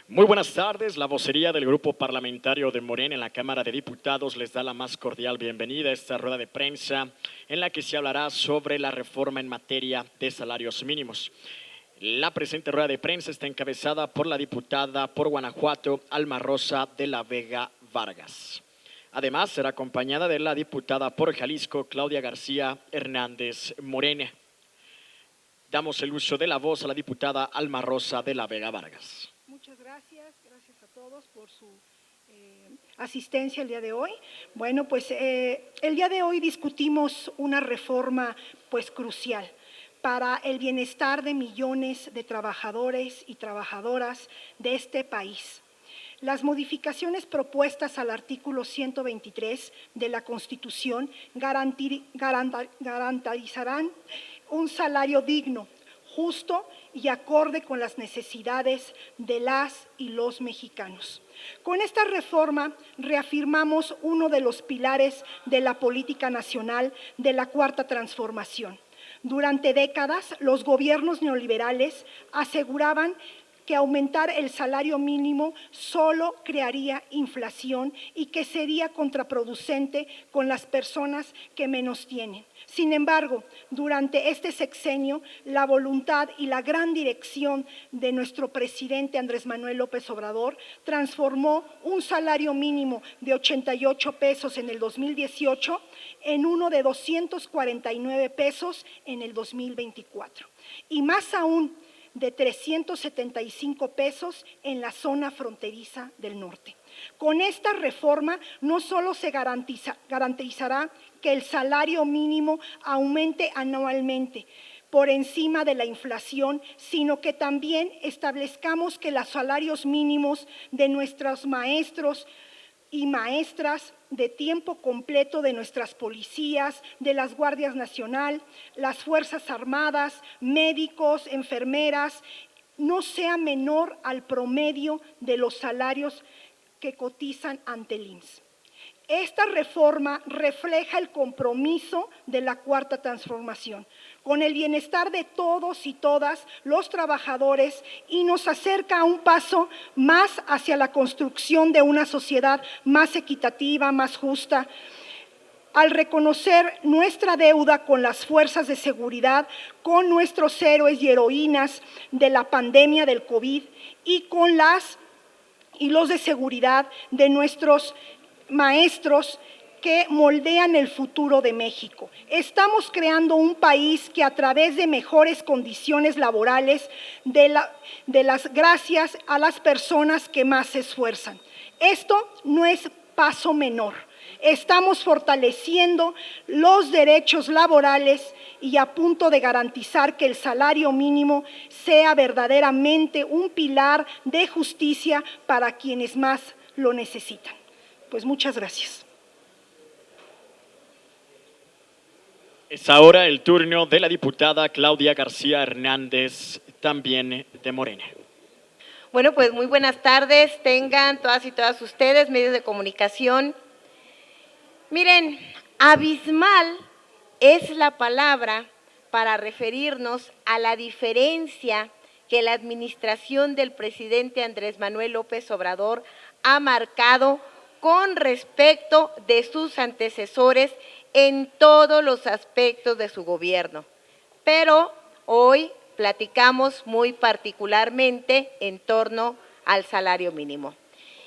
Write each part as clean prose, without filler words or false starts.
Muy buenas tardes, la vocería del Grupo Parlamentario de Morena en la Cámara de Diputados les da la más cordial bienvenida a esta rueda de prensa en la que se hablará sobre la reforma en materia de salarios mínimos. La presente rueda de prensa está encabezada por la diputada por Guanajuato, Alma Rosa de la Vega Vargas. Además, será acompañada de la diputada por Jalisco, Claudia García Hernández Morena. Damos el uso de la voz a la diputada Alma Rosa de la Vega Vargas. Muchas gracias a todos por su asistencia el día de hoy. Bueno, pues el día de hoy discutimos una reforma pues crucial para el bienestar de millones de trabajadores y trabajadoras de este país. Las modificaciones propuestas al artículo 123 de la Constitución garantizarán un salario digno, justo y acorde con las necesidades de las y los mexicanos. Con esta reforma reafirmamos uno de los pilares de la política nacional de la Cuarta Transformación. Durante décadas, los gobiernos neoliberales aseguraban que aumentar el salario mínimo solo crearía inflación y que sería contraproducente con las personas que menos tienen. Sin embargo, durante este sexenio, la voluntad y la gran dirección de nuestro presidente Andrés Manuel López Obrador transformó un salario mínimo de 88 pesos en el 2018 en uno de 249 pesos en el 2024. Y más aún, de 375 pesos en la zona fronteriza del norte. Con esta reforma no solo se garantizará que el salario mínimo aumente anualmente por encima de la inflación, sino que también establezcamos que los salarios mínimos de nuestros maestros y maestras de tiempo completo de nuestras policías, de las Guardias Nacional, las Fuerzas Armadas, médicos, enfermeras, no sea menor al promedio de los salarios que cotizan ante el IMSS. Esta reforma refleja el compromiso de la Cuarta Transformación con el bienestar de todos y todas los trabajadores y nos acerca a un paso más hacia la construcción de una sociedad más equitativa, más justa. Al reconocer nuestra deuda con las fuerzas de seguridad, con nuestros héroes y heroínas de la pandemia del COVID y con los de seguridad de nuestros maestros que moldean el futuro de México. Estamos creando un país que a través de mejores condiciones laborales, gracias a las personas que más se esfuerzan. Esto no es paso menor. Estamos fortaleciendo los derechos laborales y a punto de garantizar que el salario mínimo sea verdaderamente un pilar de justicia para quienes más lo necesitan. Pues muchas gracias. Es ahora el turno de la diputada Claudia García Hernández, también de Morena. Bueno, pues muy buenas tardes, tengan todas y todas ustedes, medios de comunicación. Miren, abismal es la palabra para referirnos a la diferencia que la administración del presidente Andrés Manuel López Obrador ha marcado con respecto de sus antecesores en todos los aspectos de su gobierno. Pero hoy platicamos muy particularmente en torno al salario mínimo.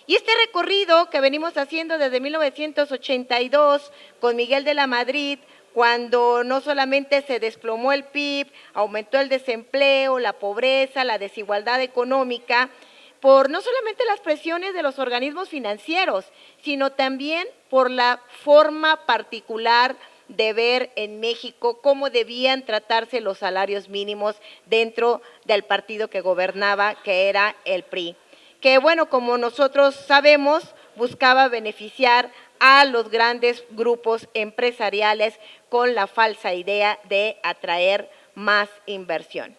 Y este recorrido que venimos haciendo desde 1982 con Miguel de la Madrid, cuando no solamente se desplomó el PIB, aumentó el desempleo, la pobreza, la desigualdad económica, por no solamente las presiones de los organismos financieros, sino también por la forma particular de ver en México cómo debían tratarse los salarios mínimos dentro del partido que gobernaba, que era el PRI. Que bueno, como nosotros sabemos, buscaba beneficiar a los grandes grupos empresariales con la falsa idea de atraer más inversión.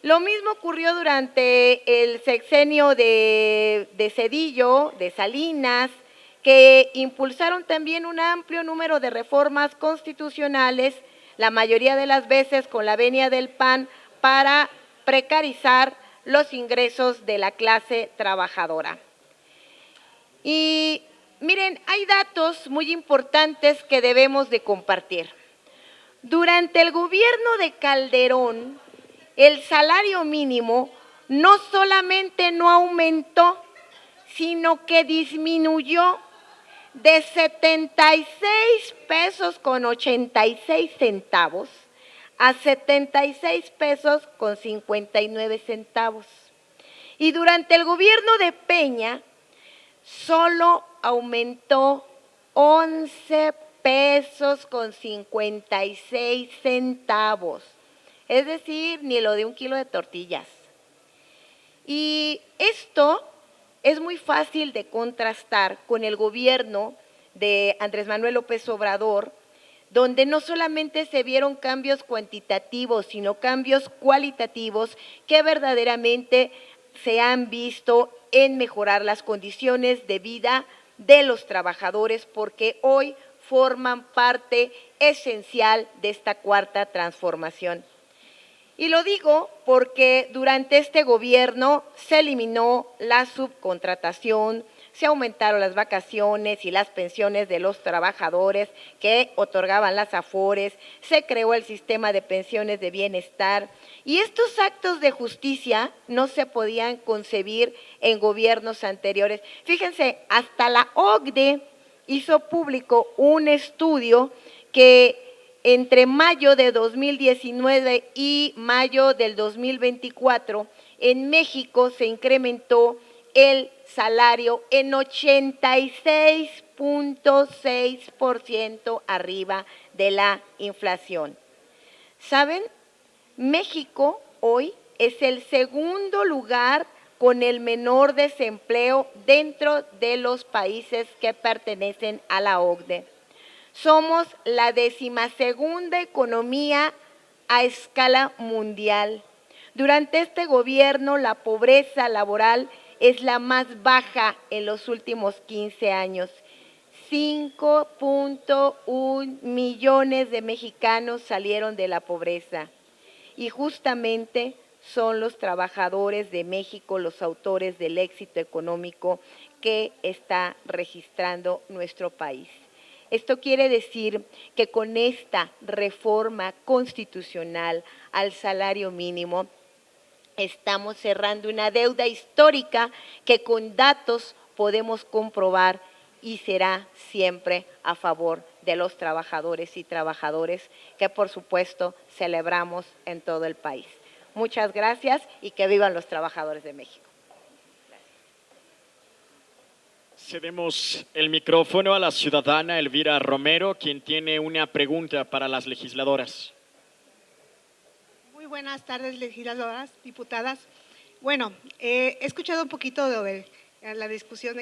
Lo mismo ocurrió durante el sexenio de Zedillo, de Salinas, que impulsaron también un amplio número de reformas constitucionales, la mayoría de las veces con la venia del PAN, para precarizar los ingresos de la clase trabajadora. Y miren, hay datos muy importantes que debemos de compartir. Durante el gobierno de Calderón, el salario mínimo no solamente no aumentó, sino que disminuyó de 76 pesos con 86 centavos a 76 pesos con 59 centavos. Y durante el gobierno de Peña, solo aumentó 11 pesos con 56 centavos. Es decir, ni lo de un kilo de tortillas. Y esto es muy fácil de contrastar con el gobierno de Andrés Manuel López Obrador, donde no solamente se vieron cambios cuantitativos, sino cambios cualitativos que verdaderamente se han visto en mejorar las condiciones de vida de los trabajadores, porque hoy forman parte esencial de esta cuarta transformación. Y lo digo porque durante este gobierno se eliminó la subcontratación, se aumentaron las vacaciones y las pensiones de los trabajadores que otorgaban las AFORES, se creó el sistema de pensiones de bienestar y estos actos de justicia no se podían concebir en gobiernos anteriores. Fíjense, hasta la OCDE hizo público un estudio que entre mayo de 2019 y mayo del 2024, en México se incrementó el salario en 86.6% arriba de la inflación. ¿Saben? México hoy es el segundo lugar con el menor desempleo dentro de los países que pertenecen a la OCDE. Somos la 12ª economía a escala mundial. Durante este gobierno, la pobreza laboral es la más baja en los últimos 15 años. 5.1 millones de mexicanos salieron de la pobreza. Y justamente son los trabajadores de México los autores del éxito económico que está registrando nuestro país. Esto quiere decir que con esta reforma constitucional al salario mínimo estamos cerrando una deuda histórica que con datos podemos comprobar y será siempre a favor de los trabajadores y trabajadoras que por supuesto celebramos en todo el país. Muchas gracias y que vivan los trabajadores de México. Cedemos el micrófono a la ciudadana Elvira Romero, quien tiene una pregunta para las legisladoras. Muy buenas tardes, legisladoras, diputadas. Bueno, he escuchado un poquito de la discusión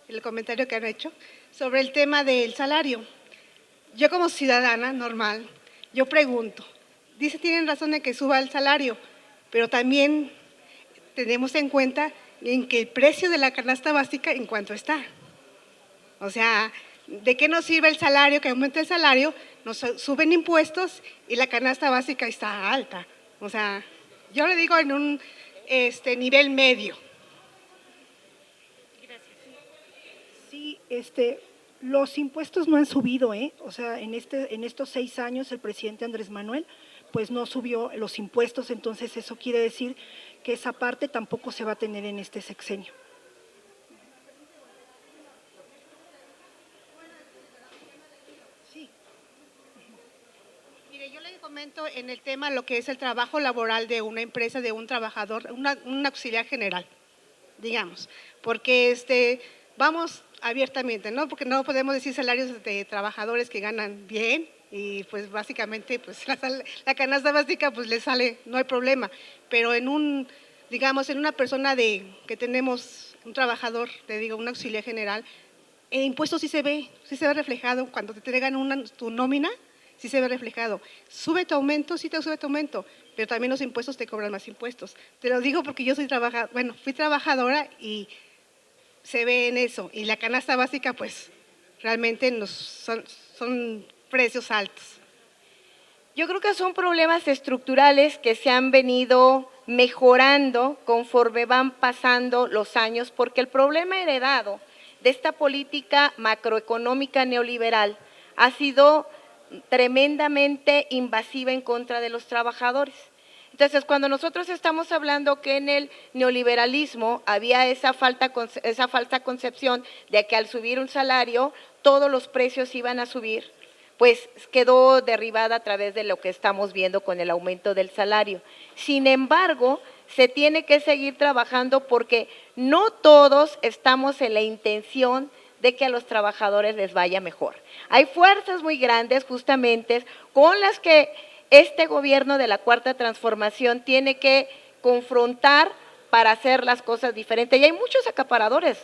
el comentario que han hecho sobre el tema del salario. Yo como ciudadana normal, yo pregunto, tienen razón en que suba el salario, pero también tenemos en cuenta en que el precio de la canasta básica en cuánto está. O sea, ¿de qué nos sirve el salario, que aumente el salario? Nos suben impuestos y la canasta básica está alta. O sea, yo le digo en un nivel medio. Gracias. Sí, los impuestos no han subido, O sea, en estos 6 años el presidente Andrés Manuel pues no subió los impuestos, entonces eso quiere decir que esa parte tampoco se va a tener en este sexenio. Sí. Mire, yo le comento en el tema lo que es el trabajo laboral de una empresa, de un trabajador, un auxiliar general, digamos, porque vamos abiertamente, ¿no? Porque no podemos decir salarios de trabajadores que ganan bien y pues básicamente pues la canasta básica pues le sale, no hay problema, pero en una persona que tenemos un trabajador, te digo, un auxiliar general, el impuesto sí se ve reflejado cuando te entregan tu nómina, sí se ve reflejado. Sube tu aumento, sí te sube tu aumento, pero también los impuestos te cobran más impuestos. Te lo digo porque yo fui trabajadora y se ve en eso. Y la canasta básica, pues, realmente son precios altos. Yo creo que son problemas estructurales que se han venido mejorando conforme van pasando los años, porque el problema heredado de esta política macroeconómica neoliberal ha sido tremendamente invasiva en contra de los trabajadores. Entonces, cuando nosotros estamos hablando que en el neoliberalismo había esa falsa concepción de que al subir un salario todos los precios iban a subir, pues quedó derribada a través de lo que estamos viendo con el aumento del salario. Sin embargo, se tiene que seguir trabajando porque no todos estamos en la intención de que a los trabajadores les vaya mejor. Hay fuerzas muy grandes justamente con las que este gobierno de la Cuarta Transformación tiene que confrontar para hacer las cosas diferentes. Y hay muchos acaparadores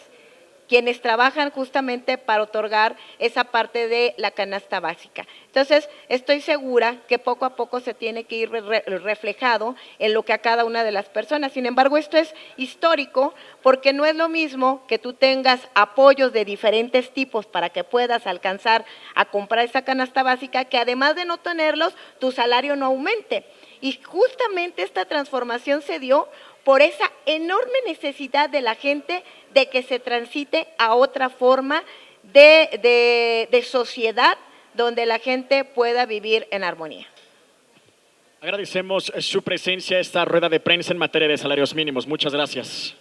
quienes trabajan justamente para otorgar esa parte de la canasta básica. Entonces, estoy segura que poco a poco se tiene que ir reflejado en lo que a cada una de las personas. Sin embargo, esto es histórico porque no es lo mismo que tú tengas apoyos de diferentes tipos para que puedas alcanzar a comprar esa canasta básica, que además de no tenerlos, tu salario no aumente. Y justamente esta transformación se dio por esa enorme necesidad de la gente de que se transite a otra forma de sociedad donde la gente pueda vivir en armonía. Agradecemos su presencia a esta rueda de prensa en materia de salarios mínimos. Muchas gracias.